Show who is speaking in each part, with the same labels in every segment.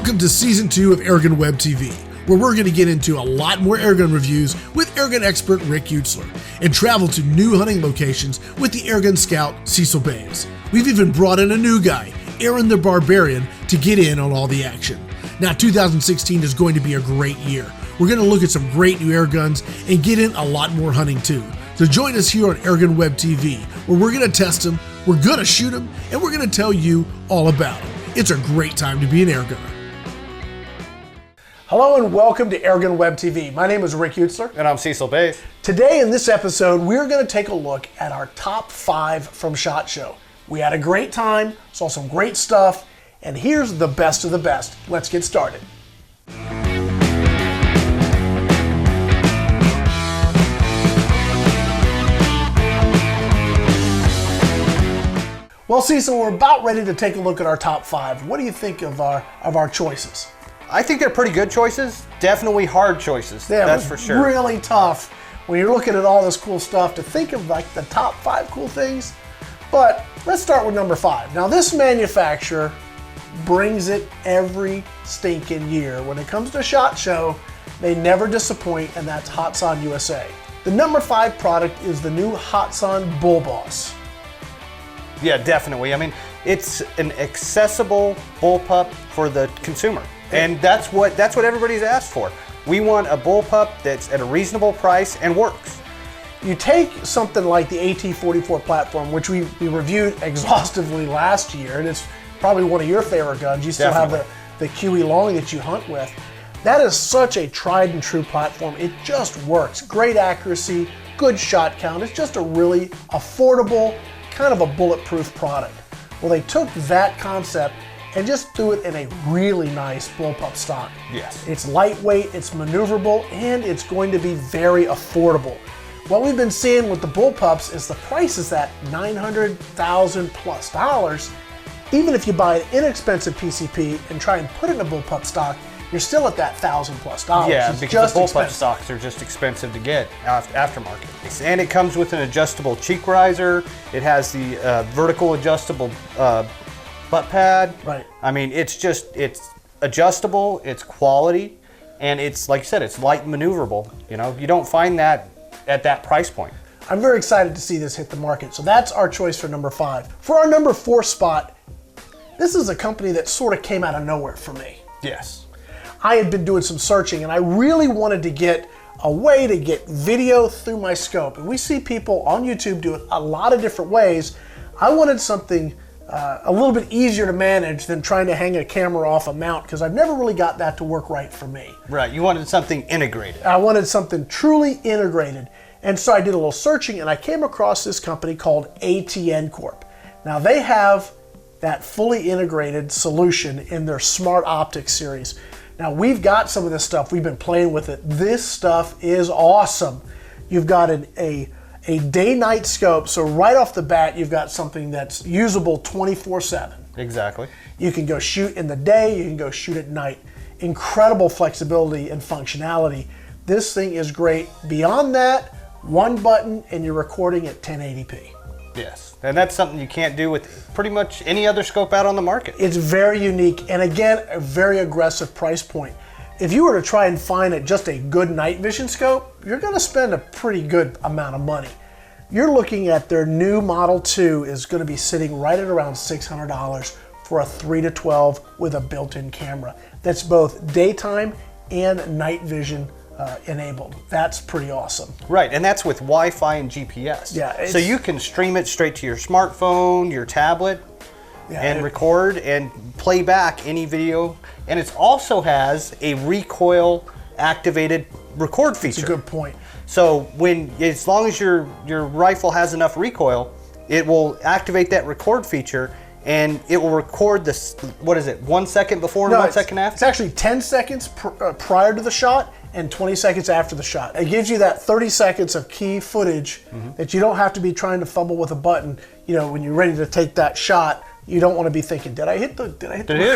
Speaker 1: Welcome to Season 2 of AirgunWebTV, where we're going to get into a lot more airgun reviews with airgun expert Rick Utzler and travel to new hunting locations with the airgun scout Cecil Bays. We've even brought in a new guy, Aaron the Barbarian, to get in on all the action. Now 2016 is going to be a great year. We're going to look at some great new air guns and get in a lot more hunting too. So join us here on AirgunWebTV, where we're going to test them, we're going to shoot them, and we're going to tell you all about them. It's a great time to be an airgunner. Hello and welcome to AirgunWebTV. My name is Rick Utzler.
Speaker 2: And I'm Cecil Bays.
Speaker 1: Today in this episode, we're going to take a look at our top 5 from SHOT Show. We had a great time, saw some great stuff, and here's the best of the best. Let's get started. Well, Cecil, we're about ready to take a look at our top 5. What do you think of our choices?
Speaker 2: I think they're pretty good choices. Definitely hard choices.
Speaker 1: Yeah,
Speaker 2: that's for sure.
Speaker 1: Really tough when you're looking at all this cool stuff to think of like the top 5 cool things. But let's start with number 5. Now, this manufacturer brings it every stinking year. When it comes to SHOT Show, they never disappoint, and that's Hatsan USA. The number 5 product is the new Hatsan BullBoss.
Speaker 2: Yeah, definitely. I mean, it's an accessible bullpup for the consumer. And that's what everybody's asked for. We want a bullpup that's at a reasonable price and works.
Speaker 1: You take something like the AT-44 platform, which we reviewed exhaustively last year, and it's probably one of your favorite guns. You still have the QE Long that you hunt with. That is such a tried and true platform. It just works. Great accuracy, good shot count. It's just a really affordable, kind of a bulletproof product. Well, they took that concept and just threw it in a really nice bullpup stock.
Speaker 2: Yes.
Speaker 1: It's lightweight, it's maneuverable, and it's going to be very affordable. What we've been seeing with the bullpups is the price is at $900,000 plus. Even if you buy an inexpensive PCP and try and put it in a bullpup stock, you're still at that $1,000 plus.
Speaker 2: Yeah,
Speaker 1: it's
Speaker 2: because the bullpup
Speaker 1: expensive.
Speaker 2: stocks are just expensive to get aftermarket. And it comes with an adjustable cheek riser. It has the vertical adjustable butt pad.
Speaker 1: Right.
Speaker 2: I mean, it's adjustable, it's quality, and it's, like you said, it's light and maneuverable. You know, you don't find that at that price point.
Speaker 1: I'm very excited to see this hit the market. So that's our choice for number 5. For our number 4 spot, this is a company that sort of came out of nowhere for me.
Speaker 2: Yes.
Speaker 1: I had been doing some searching and I really wanted to get a way to get video through my scope. And we see people on YouTube do it a lot of different ways. I wanted something a little bit easier to manage than trying to hang a camera off a mount, because I've never really got that to work right for me.
Speaker 2: Right, you wanted something integrated.
Speaker 1: I wanted something truly integrated. And so I did a little searching and I came across this company called ATN Corp. Now they have that fully integrated solution in their Smart Optics series. Now we've got some of this stuff, we've been playing with it. This stuff is awesome. You've got a day-night scope, so right off the bat you've got something that's usable 24/7.
Speaker 2: Exactly.
Speaker 1: You can go shoot in the day, you can go shoot at night. Incredible flexibility and functionality. This thing is great. Beyond that, one button and you're recording at 1080p.
Speaker 2: Yes, and that's something you can't do with pretty much any other scope out on the market.
Speaker 1: It's very unique, and again, a very aggressive price point. If you were to try and find just a good night vision scope, you're going to spend a pretty good amount of money. You're looking at their new Model 2 is going to be sitting right at around $600 for a 3-to-12 with a built-in camera. That's both daytime and night vision enabled. That's pretty awesome.
Speaker 2: Right, and that's with Wi-Fi and GPS.
Speaker 1: Yeah,
Speaker 2: so you can stream it straight to your smartphone, your tablet, and record and play back any video. And it also has a recoil activated record feature.
Speaker 1: That's a good point.
Speaker 2: So as long as your rifle has enough recoil, it will activate that record feature and it will record this, what is it, 1 second before and 1 second after?
Speaker 1: It's actually 10 seconds prior to the shot and 20 seconds after the shot. It gives you that 30 seconds of key footage that you don't have to be trying to fumble with a button. You know, when you're ready to take that shot, you don't want to be thinking, did I hit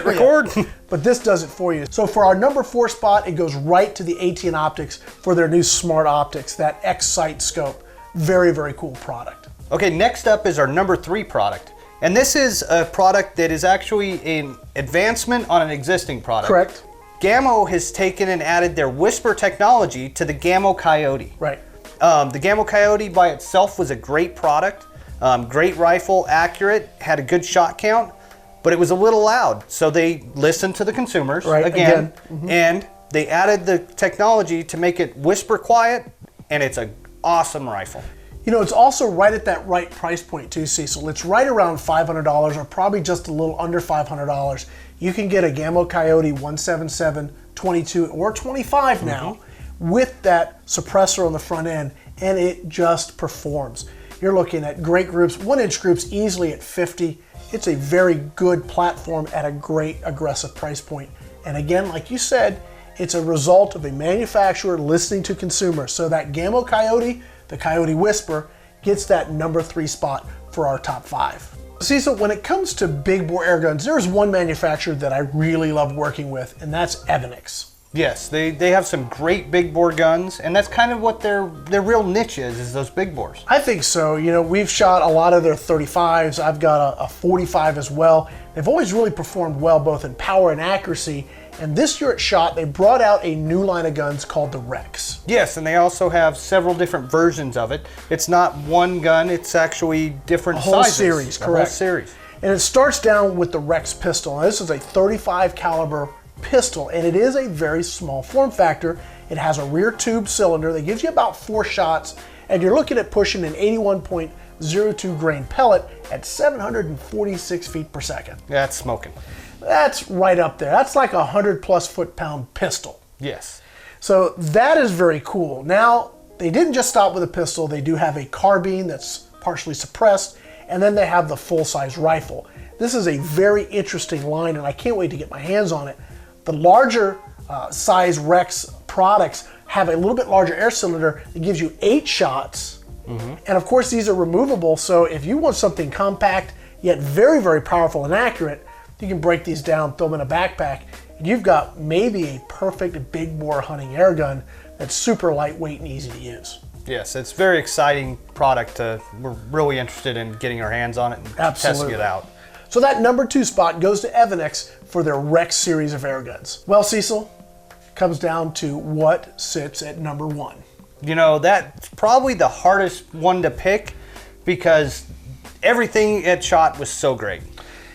Speaker 2: record?
Speaker 1: But this does it for you. So for our number 4 spot, it goes right to the ATN Optics for their new Smart Optics, that X-Sight scope. Very, very cool product.
Speaker 2: Okay, next up is our number 3 product. And this is a product that is actually an advancement on an existing product.
Speaker 1: Correct.
Speaker 2: Gammo has taken and added their Whisper technology to the Gammo Coyote.
Speaker 1: Right.
Speaker 2: The Gammo Coyote by itself was a great product, great rifle, accurate, had a good shot count, but it was a little loud. So they listened to the consumers again. And they added the technology to make it whisper quiet, and it's an awesome rifle.
Speaker 1: You know, it's also right at that right price point too, Cecil. It's right around $500 or probably just a little under $500. You can get a Gammo Coyote 177, 22, or 25 now with that suppressor on the front end, and it just performs. You're looking at great groups, 1-inch groups easily at 50. It's a very good platform at a great aggressive price point. And again, like you said, it's a result of a manufacturer listening to consumers. So that Gammo Coyote, the Coyote Whisper, gets that number 3 spot for our top 5. Cecil, when it comes to big bore air guns, there's one manufacturer that I really love working with, and that's Everting.
Speaker 2: Yes, they have some great big bore guns, and that's kind of what their real niche is those big bores.
Speaker 1: I think so. You know, we've shot a lot of their 35s. I've got a 45 as well. They've always really performed well, both in power and accuracy. And this year at SHOT, they brought out a new line of guns called the Rex.
Speaker 2: Yes, and they also have several different versions of it. It's not one gun, it's actually different sizes.
Speaker 1: A whole series, correct.
Speaker 2: A whole series.
Speaker 1: And it starts down with the Rex pistol. Now, this is a 35 caliber pistol, and it is a very small form factor. It has a rear tube cylinder that gives you about 4 shots, and you're looking at pushing an 81.02 grain pellet at 746 feet per second.
Speaker 2: That's smoking.
Speaker 1: That's right up there. That's like a 100+ foot-pound pistol.
Speaker 2: Yes.
Speaker 1: So that is very cool. Now, they didn't just stop with a pistol. They do have a carbine that's partially suppressed, and then they have the full-size rifle. This is a very interesting line, and I can't wait to get my hands on it. The larger size Rex products have a little bit larger air cylinder that gives you 8 shots. And of course, these are removable, so if you want something compact, yet very, very powerful and accurate, you can break these down, throw them in a backpack, and you've got maybe a perfect big bore hunting air gun that's super lightweight and easy to use.
Speaker 2: Yes, it's a very exciting product. We're really interested in getting our hands on it and testing it out.
Speaker 1: So that number 2 spot goes to Everting for their Rex series of air guns. Well, Cecil, comes down to what sits at number 1.
Speaker 2: You know, that's probably the hardest one to pick because everything at SHOT was so great.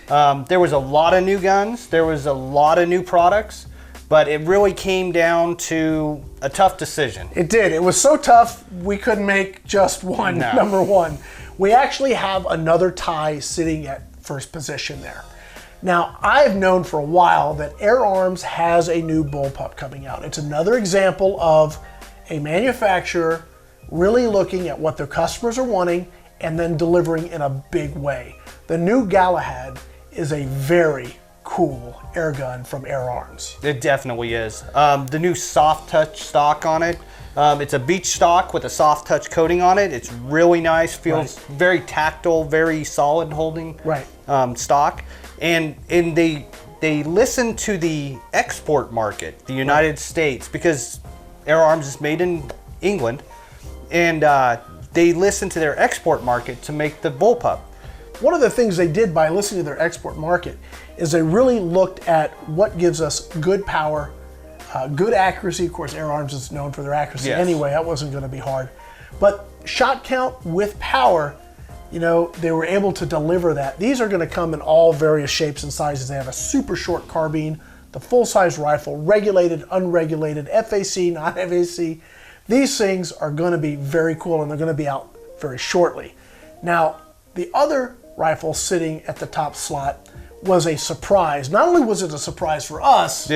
Speaker 2: There was a lot of new guns, there was a lot of new products, but it really came down to a tough decision.
Speaker 1: It did. It was so tough, we couldn't make just one, number 1. We actually have another tie sitting at first position there. Now, I've known for a while that Air Arms has a new Bullpup coming out. It's another example of a manufacturer really looking at what their customers are wanting and then delivering in a big way. The new Galahad is a very cool air gun from Air Arms.
Speaker 2: It definitely is. The new soft touch stock on it, it's a beach stock with a soft touch coating on it. It's really nice, feels very tactile, very solid holding stock. And they listen to the export market, the United States, because Air Arms is made in England, and they listen to their export market to make the Bullpup.
Speaker 1: One of the things they did by listening to their export market is they really looked at what gives us good power, good accuracy. Of course, Air Arms is known for their accuracy anyway. That wasn't going to be hard. But shot count with power, you know, they were able to deliver that. These are going to come in all various shapes and sizes. They have a super short carbine, the full-size rifle, regulated, unregulated, FAC, not FAC. These things are going to be very cool, and they're going to be out very shortly. Now, the other rifle sitting at the top slot was a surprise. Not only was it a surprise for us,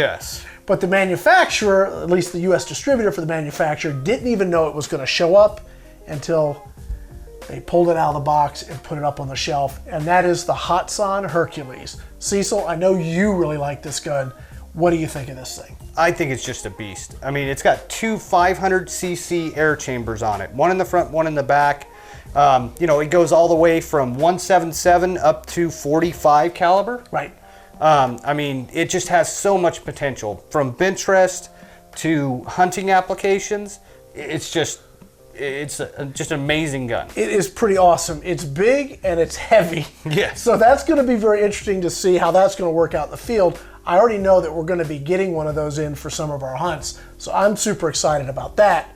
Speaker 1: but the manufacturer, at least the US distributor for the manufacturer, didn't even know it was going to show up until they pulled it out of the box and put it up on the shelf, and that is the Hatsan Hercules. Cecil, I know you really like this gun. What do you think of this thing?
Speaker 2: I think it's just a beast. I mean, it's got 2 500cc air chambers on it, one in the front, one in the back. You know, it goes all the way from 177 up to 45 caliber.
Speaker 1: Right.
Speaker 2: I mean, it just has so much potential from bench rest to hunting applications. It's it's just an amazing gun.
Speaker 3: It is pretty awesome. It's big and it's heavy.
Speaker 2: Yes.
Speaker 3: So that's going to be very interesting to see how that's going to work out in the field. I already know that we're going to be getting one of those in for some of our hunts, so I'm super excited about that.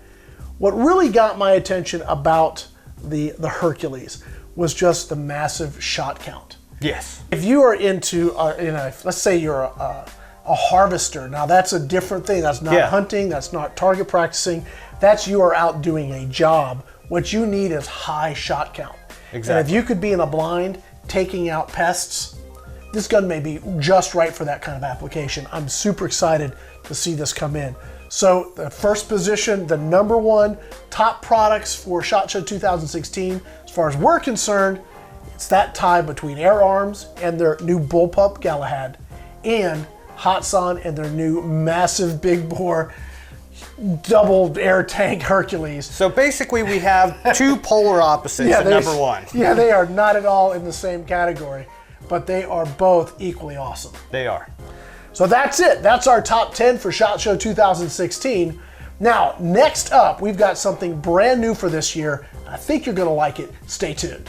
Speaker 3: What really got my attention about the Hercules was just the massive shot count.
Speaker 2: Yes.
Speaker 3: If you are into, let's say you're a harvester, now that's a different thing. That's not hunting, that's not target practicing. That's you are out doing a job. What you need is high shot count.
Speaker 2: Exactly.
Speaker 3: And if you could be in a blind taking out pests, this gun may be just right for that kind of application. I'm super excited to see this come in. So the first position, the #1 top products for SHOT Show 2016, as far as we're concerned, it's that tie between Air Arms and their new Bullpup Galahad and Hatsan and their new massive big bore double air tank Hercules.
Speaker 2: So basically we have two polar opposites at #1.
Speaker 3: Yeah, they are not at all in the same category, but they are both equally awesome.
Speaker 2: They are.
Speaker 3: So that's it. That's our top 10 for SHOT Show 2016. Now, next up, we've got something brand new for this year. I think you're going to like it. Stay tuned.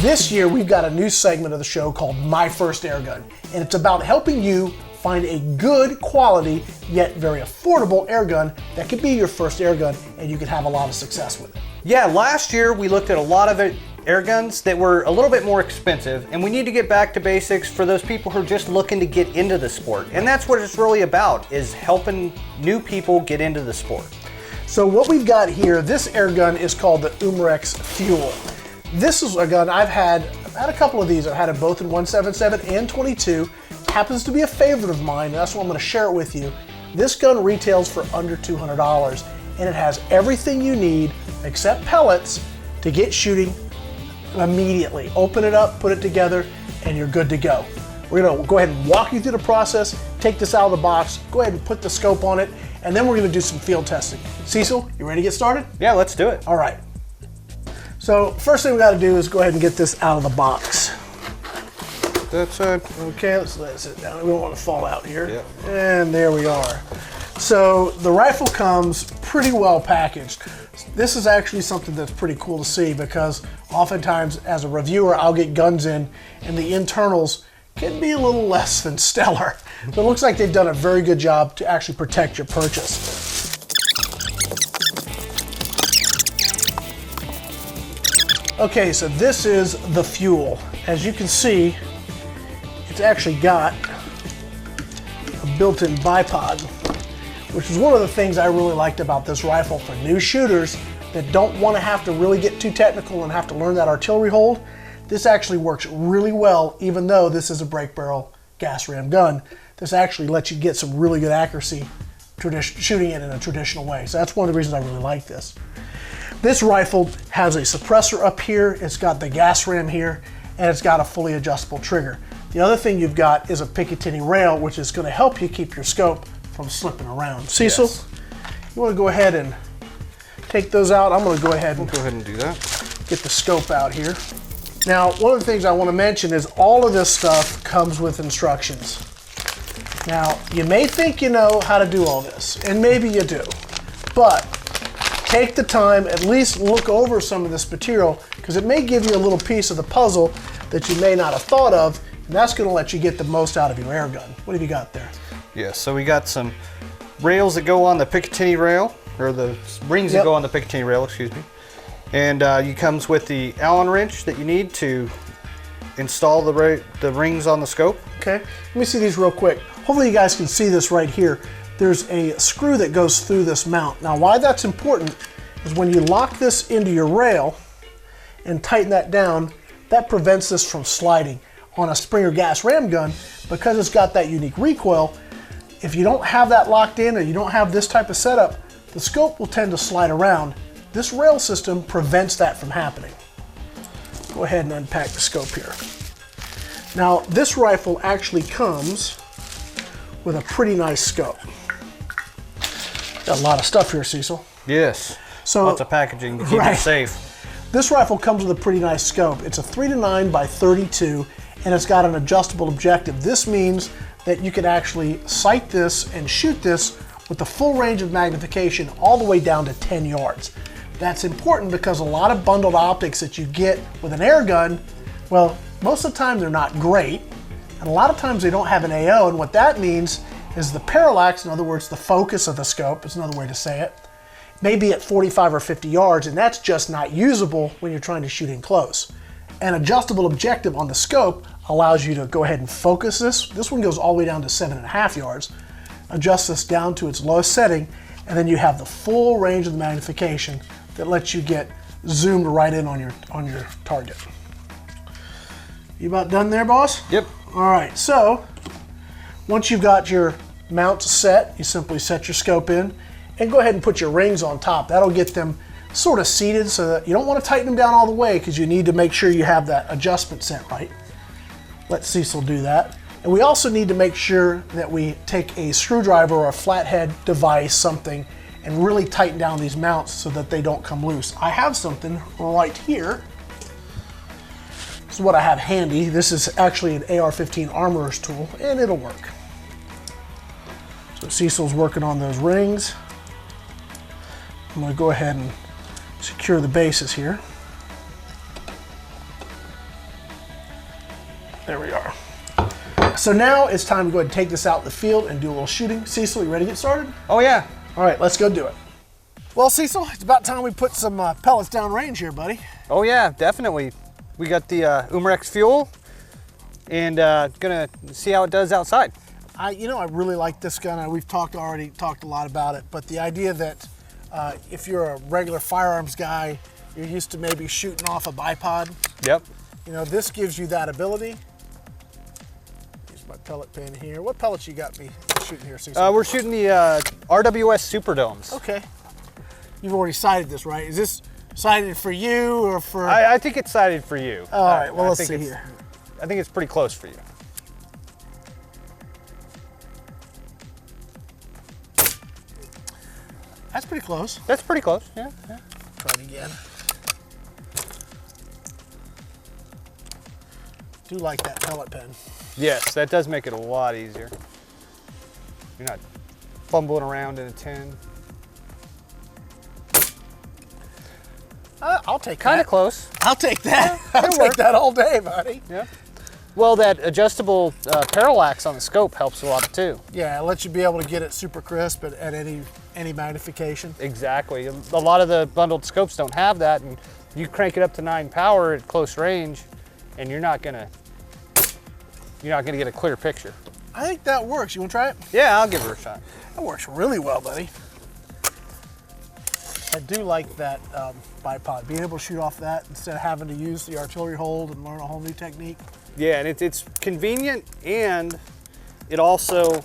Speaker 3: This year, we've got a new segment of the show called My First Airgun, and it's about helping you find a good quality, yet very affordable airgun that could be your first airgun, and you could have a lot of success with it.
Speaker 2: Yeah, last year we looked at a lot of air guns that were a little bit more expensive, and we need to get back to basics for those people who are just looking to get into the sport. And that's what it's really about, is helping new people get into the sport.
Speaker 3: So what we've got here, this air gun is called the Umarex Fuel. This is a gun I've had a couple of these. I've had it both in 177 and 22. Happens to be a favorite of mine, and that's why I'm going to share it with you. This gun retails for under $200, and it has everything you need except pellets to get shooting immediately. Open it up, put it together, and you're good to go. We're going to go ahead and walk you through the process, take this out of the box, go ahead and put the scope on it, and then we're going to do some field testing. Cecil, you ready to get started?
Speaker 2: Yeah, let's do it.
Speaker 3: All right. So first thing we got to do is go ahead and get this out of the box.
Speaker 2: That's it.
Speaker 3: Okay, let's let it sit down. We don't want to fall out here.
Speaker 2: Yep.
Speaker 3: And there we are. So the rifle comes pretty well packaged. This is actually something that's pretty cool to see, because oftentimes as a reviewer I'll get guns in and the internals can be a little less than stellar. So it looks like they've done a very good job to actually protect your purchase. Okay, so this is the fuel. As you can see, it's actually got a built-in bipod, which is one of the things I really liked about this rifle for new shooters that don't want to have to really get too technical and have to learn that artillery hold. This actually works really well, even though this is a break barrel gas ram gun. This actually lets you get some really good accuracy shooting it in a traditional way. So that's one of the reasons I really like this. This rifle has a suppressor up here, it's got the gas ram here, and it's got a fully adjustable trigger. The other thing you've got is a Picatinny rail, which is going to help you keep your scope from slipping around. Cecil, yes. You want to go ahead and take those out? I'm going to go ahead and
Speaker 2: do that.
Speaker 3: Get the scope out here. Now, one of the things I want to mention is all of this stuff comes with instructions. Now, you may think you know how to do all this, and maybe you do, but take the time, at least look over some of this material, because it may give you a little piece of the puzzle that you may not have thought of, and that's going to let you get the most out of your air gun. What have you got there?
Speaker 2: Yeah, so we got some rails that go on the Picatinny rail, or the rings that go on the Picatinny rail, excuse me. And it comes with the Allen wrench that you need to install the rings on the scope.
Speaker 3: Okay, let me see these real quick. Hopefully you guys can see this right here. There's a screw that goes through this mount. Now why that's important is when you lock this into your rail and tighten that down, that prevents this from sliding. On a Springer gas ram gun, because it's got that unique recoil, if you don't have that locked in or you don't have this type of setup, the scope will tend to slide around. This rail system prevents that from happening. Go ahead and unpack the scope here. Now this rifle actually comes with a pretty nice scope. Got a lot of stuff here, Cecil.
Speaker 2: Yes,
Speaker 3: so,
Speaker 2: lots of packaging to keep it safe.
Speaker 3: This rifle comes with a pretty nice scope. It's a 3-9 by 32, and it's got an adjustable objective. This means that you can actually sight this and shoot this with the full range of magnification all the way down to 10 yards. That's important because a lot of bundled optics that you get with an air gun, well, most of the time they're not great, and a lot of times they don't have an AO, and what that means is the parallax, in other words, the focus of the scope, is another way to say it, may be at 45 or 50 yards, and that's just not usable when you're trying to shoot in close. An adjustable objective on the scope allows you to go ahead and focus this. This one goes all the way down to 7.5 yards. Adjust this down to its lowest setting, and then you have the full range of the magnification that lets you get zoomed right in on your target. You about done there, boss?
Speaker 2: Yep.
Speaker 3: All right, so once you've got your mounts set, you simply set your scope in and go ahead and put your rings on top. That'll get them sort of seated so that you don't want to tighten them down all the way because you need to make sure you have that adjustment set right. Let Cecil do that. And we also need to make sure that we take a screwdriver or a flathead device, something, and really tighten down these mounts so that they don't come loose. I have something right here. This is what I have handy. This is actually an AR-15 armorer's tool, and it'll work. So Cecil's working on those rings. I'm going to go ahead and secure the bases here. There we are. So now it's time to go ahead and take this out in the field and do a little shooting. Cecil, you ready to get started?
Speaker 2: Oh yeah.
Speaker 3: All right, let's go do it. Well, Cecil, it's about time we put some pellets down range here, buddy.
Speaker 2: Oh yeah, definitely. We got the Umarex fuel, and gonna see how it does outside.
Speaker 3: I really like this gun. We've already talked a lot about it, but the idea that if you're a regular firearms guy, you're used to maybe shooting off a bipod.
Speaker 2: Yep.
Speaker 3: This gives you that ability. Use my pellet pen here. What pellets you got me shooting here, Cecil?
Speaker 2: We're shooting the RWS Superdomes.
Speaker 3: Okay. You've already sighted this, right? Is this sighted for you or for?
Speaker 2: I think it's sighted for you.
Speaker 3: All right. Well, let's see here.
Speaker 2: I think it's pretty close for you.
Speaker 3: That's pretty close.
Speaker 2: That's pretty close. Yeah.
Speaker 3: Try it again. Do like that pellet pen.
Speaker 2: Yes, that does make it a lot easier. You're not fumbling around in a tin.
Speaker 3: I'll take that.
Speaker 2: Kind of close.
Speaker 3: I'll take that. I'll take that all day, buddy.
Speaker 2: Yeah. Well, that adjustable parallax on the scope helps a lot too.
Speaker 3: Yeah, it lets you be able to get it super crisp at any magnification.
Speaker 2: Exactly. A lot of the bundled scopes don't have that, and you crank it up to 9 power at close range, and you're not gonna get a clear picture.
Speaker 3: I think that works. You want to try it?
Speaker 2: Yeah, I'll give her a shot.
Speaker 3: That works really well, buddy. I do like that bipod, being able to shoot off that instead of having to use the artillery hold and learn a whole new technique.
Speaker 2: Yeah, and it's convenient, and it also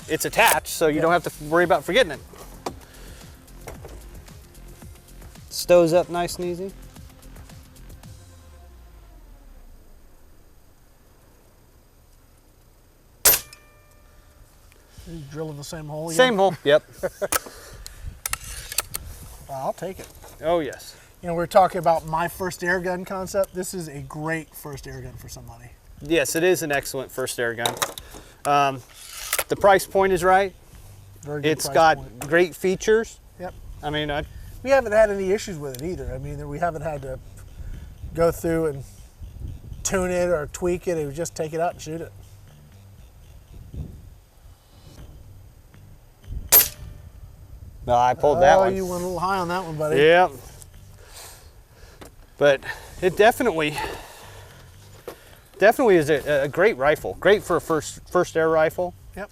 Speaker 2: it's attached, so you don't have to worry about forgetting it. Stows up nice and easy.
Speaker 3: You drilling the same hole again?
Speaker 2: Same hole. Yep.
Speaker 3: I'll take it.
Speaker 2: Oh yes.
Speaker 3: We're talking about my first air gun concept. This is a great first air gun for somebody.
Speaker 2: Yes, it is an excellent first air gun. The price point is right.
Speaker 3: Very good.
Speaker 2: It's got great features.
Speaker 3: Yep.
Speaker 2: I mean,
Speaker 3: we haven't had any issues with it either. I mean, we haven't had to go through and tune it or tweak it. We just take it out and shoot it.
Speaker 2: no, I pulled that one.
Speaker 3: Oh, you went a little high on that one, buddy.
Speaker 2: Yeah. But it definitely is a great rifle. Great for a first air rifle.
Speaker 3: Yep.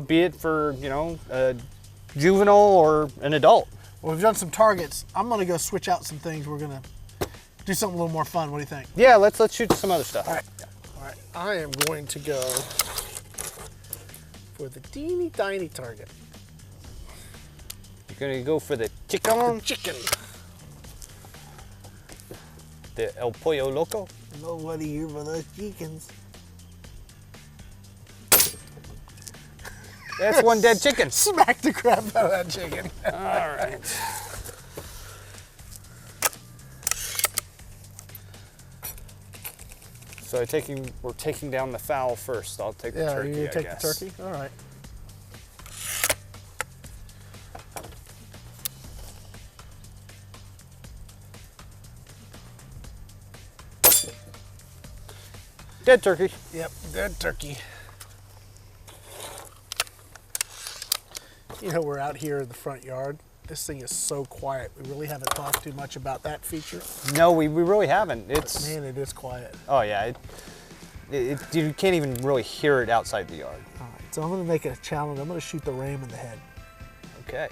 Speaker 2: Be it for, a juvenile or an adult.
Speaker 3: Well, we've done some targets. I'm gonna go switch out some things. We're gonna do something a little more fun. What do you think?
Speaker 2: Yeah, let's shoot some other stuff.
Speaker 3: All right. All right. I am going to go for the teeny tiny target.
Speaker 2: You're gonna go for the chicken?
Speaker 3: Chicken.
Speaker 2: The El Pollo Loco?
Speaker 3: Nobody here but us chickens.
Speaker 2: That's one dead chicken.
Speaker 3: Smack the crap out of that chicken.
Speaker 2: All right. So we're taking down the fowl first. I'll take the turkey,
Speaker 3: you
Speaker 2: I
Speaker 3: take
Speaker 2: guess.
Speaker 3: the turkey? All right.
Speaker 2: Dead turkey.
Speaker 3: Yep, dead turkey. You know, we're out here in the front yard. This thing is so quiet. We really haven't talked too much about that feature.
Speaker 2: No, we really haven't.
Speaker 3: But man, it is quiet.
Speaker 2: Oh yeah, you can't even really hear it outside the yard.
Speaker 3: All right, so I'm going to make it a challenge. I'm going to shoot the ram in the head.
Speaker 2: Okay.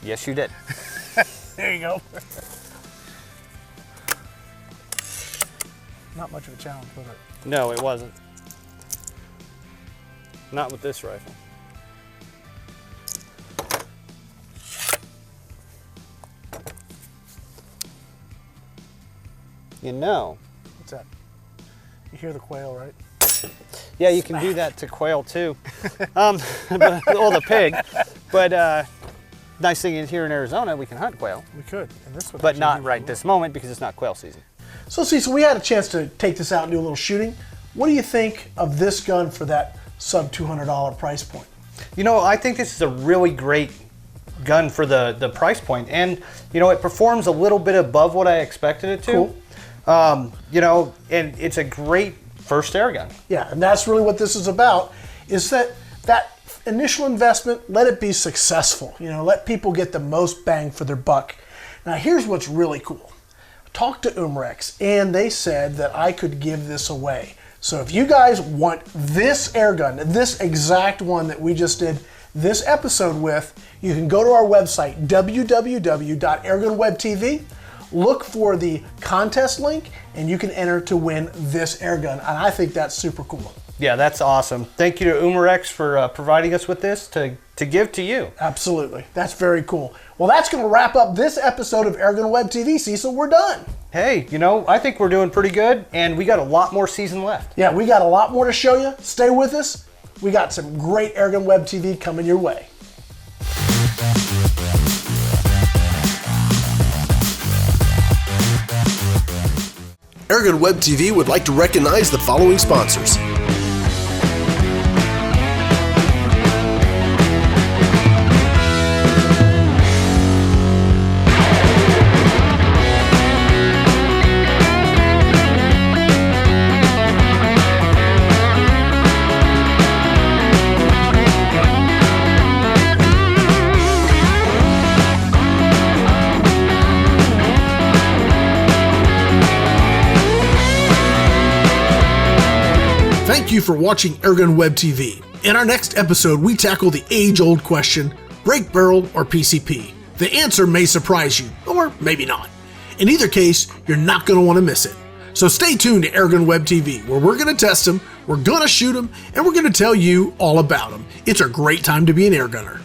Speaker 2: Yes, you did.
Speaker 3: There you go. Not much of a challenge, was it?
Speaker 2: No, it wasn't. Not with this rifle. You know.
Speaker 3: What's that? You hear the quail, right?
Speaker 2: Yeah, you can do that to quail too. Well, the pig. But nice thing is here in Arizona, we can hunt quail.
Speaker 3: We could. And this would
Speaker 2: But not right this moment because it's not quail season.
Speaker 3: So Cecil, we had a chance to take this out and do a little shooting. What do you think of this gun for that sub $200 price point?
Speaker 2: You know, I think this is a really great gun for the price point. And, you know, it performs a little bit above what I expected it to.
Speaker 3: Cool.
Speaker 2: You know, and it's a great first air gun.
Speaker 3: Yeah, and that's really what this is about, is that initial investment, let it be successful. You know, let people get the most bang for their buck. Now, here's what's really cool. Talked to Umarex, and they said that I could give this away. So if you guys want this air gun, this exact one that we just did this episode with, you can go to our website, www.AirgunWebTV, look for the contest link, and you can enter to win this air gun. And I think that's super cool.
Speaker 2: Yeah, that's awesome. Thank you to Umarex for providing us with this to give to you.
Speaker 3: Absolutely. That's very cool. Well, that's going to wrap up this episode of AirgunWebTV, Cecil. We're done.
Speaker 2: Hey, you know, I think we're doing pretty good, and we got a lot more season left.
Speaker 3: Yeah, we got a lot more to show you. Stay with us. We got some great AirgunWebTV coming your way.
Speaker 1: AirgunWebTV would like to recognize the following sponsors. Thank you for watching AirgunWebTV. In our next episode, we tackle the age-old question, break barrel or PCP. The answer may surprise you, or maybe not. In either case, you're not going to want to miss it. So stay tuned to AirgunWebTV, where we're going to test them, we're going to shoot them, and we're going to tell you all about them. It's a great time to be an air gunner.